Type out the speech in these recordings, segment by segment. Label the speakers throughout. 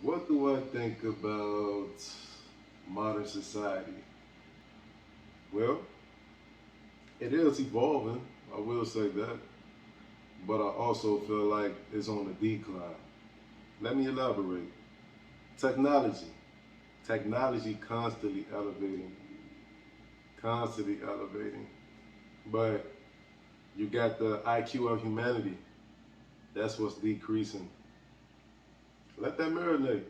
Speaker 1: What do I think about modern society? Well, it is evolving, I will say that, but I also feel like it's on the decline. Let me elaborate. Technology. Technology constantly elevating. But you got the IQ of humanity. That's what's decreasing. Let that marinate.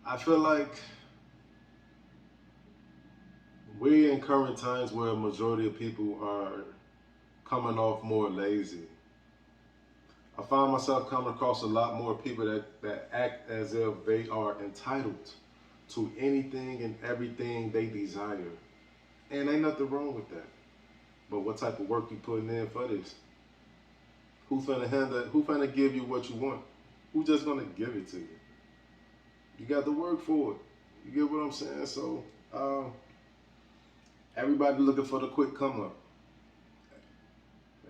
Speaker 1: I feel like we're in current times where a majority of people are coming off more lazy. I find myself coming across a lot more people that act as if they are entitled to anything and everything they desire. And ain't nothing wrong with that. But what type of work you putting in for this? Who finna give you what you want? Who just gonna give it to you? You got to work for it. You get what I'm saying? So everybody looking for the quick come up.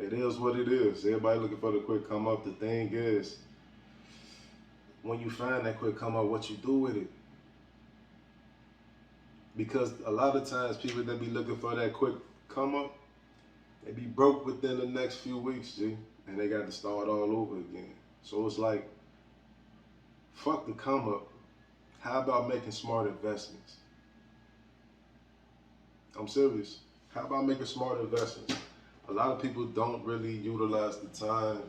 Speaker 1: It is what it is. Everybody looking for the quick come up. The thing is, when you find that quick come up, what you do with it. Because a lot of times people that be looking for that quick come up, they be broke within the next few weeks, G, and they got to start all over again. So it's like, fuck the come up. How about making smart investments? I'm serious. How about making smart investments? A lot of people don't really utilize the time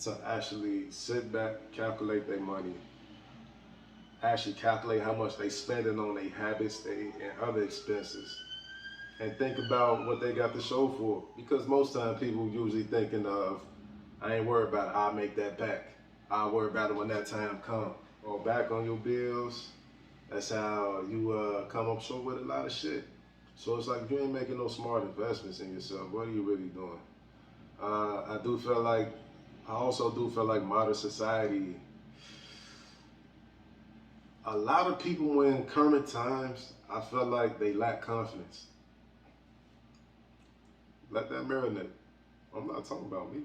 Speaker 1: to actually sit back, calculate their money, actually calculate how much they spending on their habits and other expenses, and think about what they got to show for. Because most time people usually thinking of, I ain't worried about it, I'll make that back. I'll worry about it when that time come. Or back on your bills. That's how you come up short with a lot of shit. So it's like if you ain't making no smart investments in yourself, what are you really doing? I do feel like, I also do feel like modern society, a lot of people in current times, I feel like they lack confidence. Let that marinate. I'm not talking about me.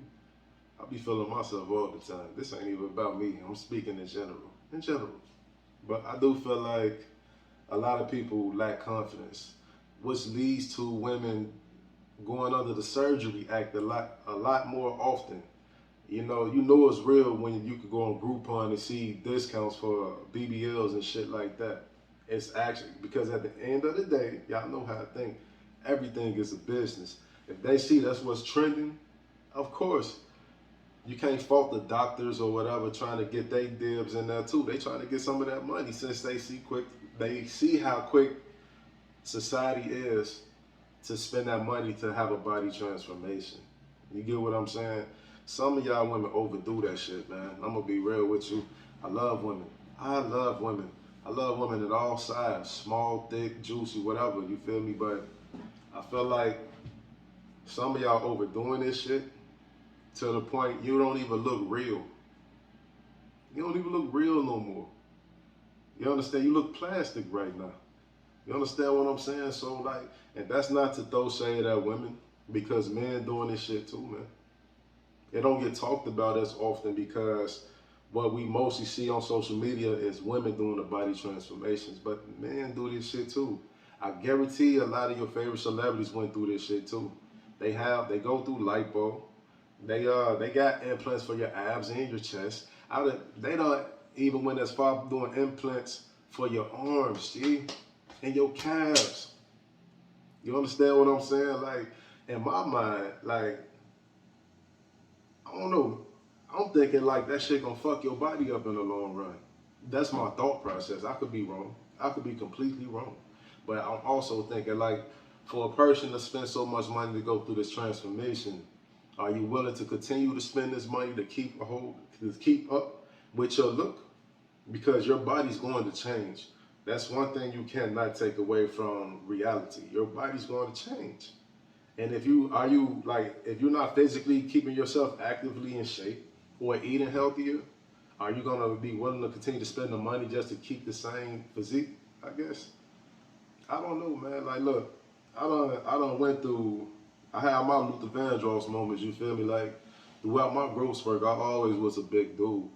Speaker 1: I be feeling myself all the time. This ain't even about me. I'm speaking in general. In general. But I do feel like a lot of people lack confidence, which leads to women going under the surgery act a lot more often. You know it's real when you could go on Groupon and see discounts for BBLs and shit like that. It's actually because at the end of the day, y'all know how I think. Everything is a business. If they see that's what's trending, of course you can't fault the doctors or whatever trying to get their dibs in there too. They trying to get some of that money since they see how quick society is to spend that money to have a body transformation. You get what I'm saying? Some of y'all women overdo that shit, man. I'm gonna be real with you. I love women. I love women. I love women at all sizes, small, thick, juicy, whatever. You feel me? But I feel like some of y'all overdoing this shit to the point you don't even look real. You don't even look real no more. You understand? You look plastic right now. You understand what I'm saying? So like, and that's not to throw shade at women because men doing this shit too, man. It don't get talked about as often because what we mostly see on social media is women doing the body transformations, but men do this shit too. I guarantee a lot of your favorite celebrities went through this shit too. They go through lipo. They got implants for your abs and your chest. They don't even went as far doing implants for your arms, G, and your calves. You understand what I'm saying? Like in my mind, like I don't know. I'm thinking like that shit gonna fuck your body up in the long run. That's my thought process. I could be wrong. I could be completely wrong. But I'm also thinking like for a person to spend so much money to go through this transformation, are you willing to continue to spend this money to keep up with your look? Because your body's going to change. That's one thing you cannot take away from reality. Your body's going to change. And if you're not physically keeping yourself actively in shape or eating healthier, are you gonna be willing to continue to spend the money just to keep the same physique? I guess. I don't know, man. Like, look, I done went through. I had my Luther Vandross moments. You feel me? Like throughout my growth spurt, I always was a big dude.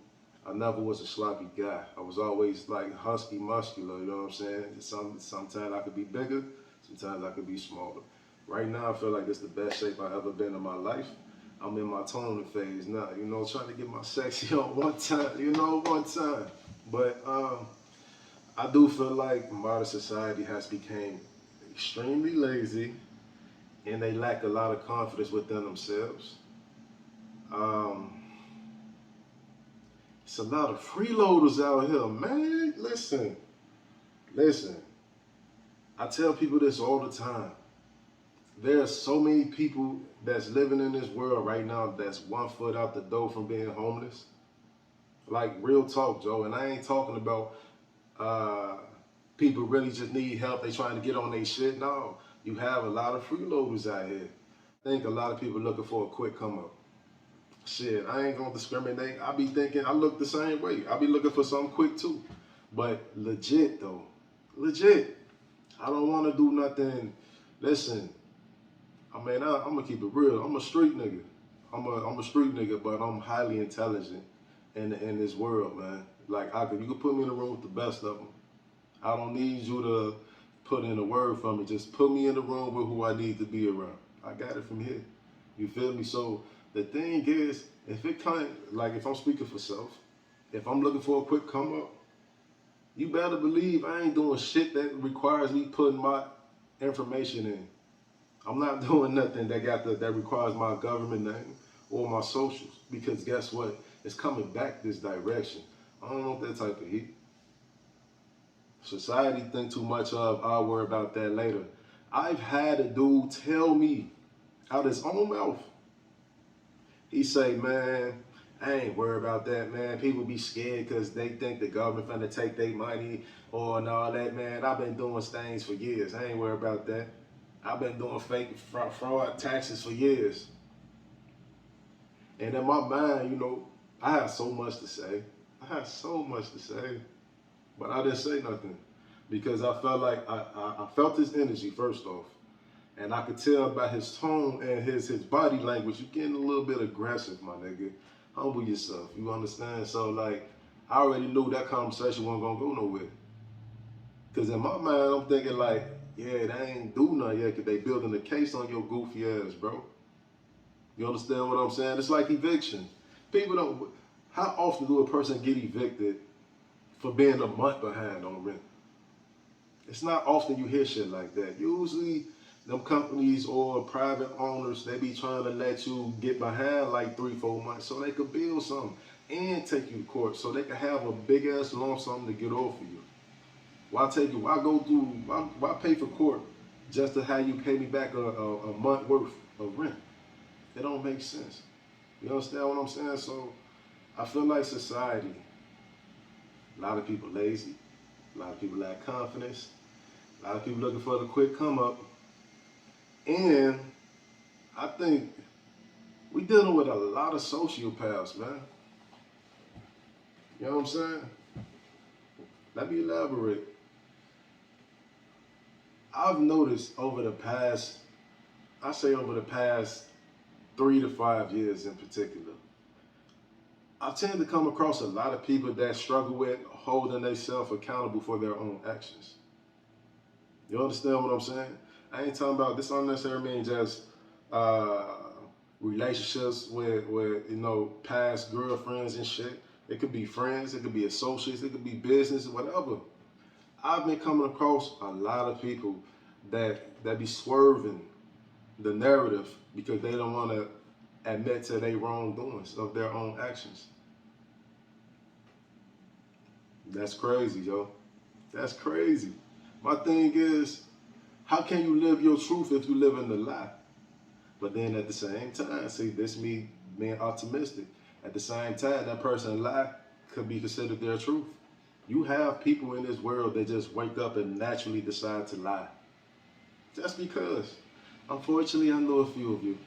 Speaker 1: I never was a sloppy guy. I was always like husky muscular, you know what I'm saying? Sometimes I could be bigger, sometimes I could be smaller. Right now, I feel like it's the best shape I've ever been in my life. I'm in my toning phase now, you know, trying to get my sexy on one time, one time. But I do feel like modern society has become extremely lazy and they lack a lot of confidence within themselves. Um, it's a lot of freeloaders out here, man. Listen. I tell people this all the time. There are so many people that's living in this world right now that's 1 foot out the door from being homeless. Like real talk, Joe. And I ain't talking about people really just need help. They trying to get on their shit. No, you have a lot of freeloaders out here. I think a lot of people looking for a quick come up. Shit, I ain't gonna discriminate. I be thinking I look the same way. I be looking for something quick too. But legit though, legit. I don't want to do nothing. Listen, I'm gonna keep it real. I'm a street nigga. I'm a street nigga, but I'm highly intelligent in this world, man. Like you can put me in a room with the best of them. I don't need you to put in a word for me. Just put me in the room with who I need to be around. I got it from here. You feel me? So the thing is, if I'm speaking for self, if I'm looking for a quick come up, you better believe I ain't doing shit that requires me putting my information in. I'm not doing nothing that requires my government name or my socials, because guess what? It's coming back this direction. I don't want that type of heat. Society think too much of, I'll worry about that later. I've had a dude tell me out his own mouth. He say, man, I ain't worried about that, man. People be scared because they think the government finna take their money or and all that, man. I've been doing things for years. I ain't worried about that. I've been doing fake fraud taxes for years. And in my mind, I had so much to say. But I didn't say nothing because I felt like I felt his energy first off. And I could tell by his tone and his body language, you're getting a little bit aggressive, my nigga. Humble yourself, you understand? So like, I already knew that conversation wasn't gonna go nowhere. Cause in my mind, I'm thinking like, yeah, they ain't do nothing yet cause they building a case on your goofy ass, bro. You understand what I'm saying? It's like eviction. How often do a person get evicted for being a month behind on rent? It's not often you hear shit like that. Usually, them companies or private owners, they be trying to let you get behind like 3-4 months so they could build something and take you to court so they could have a big ass lump sum to get off of you. Why pay for court just to have you pay me back a month worth of rent? It don't make sense. You understand what I'm saying? So I feel like society, a lot of people lazy, a lot of people lack confidence, a lot of people looking for the quick come up. And I think we dealing with a lot of sociopaths, man. You know what I'm saying? Let me elaborate. I've noticed over the past 3 to 5 years in particular, I tend to come across a lot of people that struggle with holding themselves accountable for their own actions. You understand what I'm saying? I ain't talking about, this don't necessarily mean just relationships with past girlfriends and shit. It could be friends, it could be associates, it could be business, whatever. I've been coming across a lot of people that be swerving the narrative because they don't want to admit to their wrongdoings of their own actions. That's crazy, yo. That's crazy. My thing is, how can you live your truth if you live in the lie? But then at the same time, see, this me being optimistic. At the same time, that person lie could be considered their truth. You have people in this world that just wake up and naturally decide to lie. Just because. Unfortunately, I know a few of you.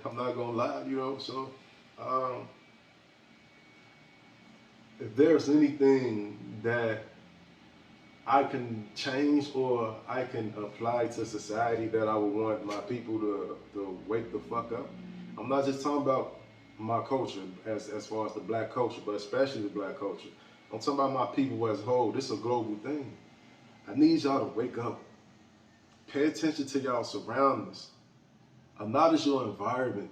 Speaker 1: I'm not gonna lie, so if there's anything that I can change or I can apply to society that I would want my people to wake the fuck up. I'm not just talking about my culture as far as the black culture, but especially the black culture. I'm talking about my people as a whole. This is a global thing. I need y'all to wake up. Pay attention to y'all surroundings. Acknowledge your environment.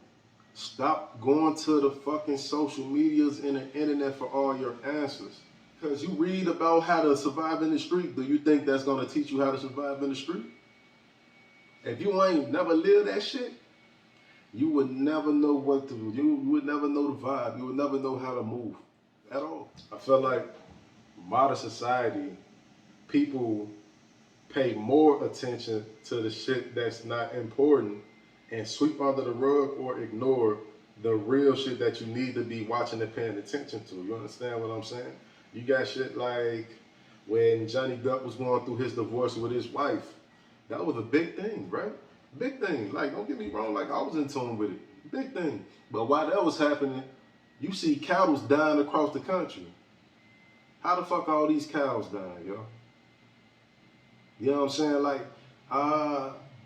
Speaker 1: Stop going to the fucking social medias and the internet for all your answers. Because you read about how to survive in the street. Do you think that's going to teach you how to survive in the street? If you ain't never lived that shit, you would never know what to do. You would never know the vibe. You would never know how to move at all. I feel like modern society, people pay more attention to the shit that's not important and sweep under the rug or ignore the real shit that you need to be watching and paying attention to. You understand what I'm saying? You got shit like when Johnny Depp was going through his divorce with his wife. That was a big thing, right? Big thing. Like, don't get me wrong, like I was in tune with it. Big thing. But while that was happening, you see cows dying across the country. How the fuck all these cows dying, yo? You know what I'm saying? Like,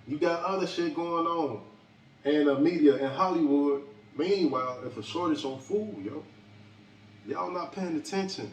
Speaker 1: you got other shit going on. And the media in Hollywood, meanwhile, if a shortage on food, yo, y'all not paying attention.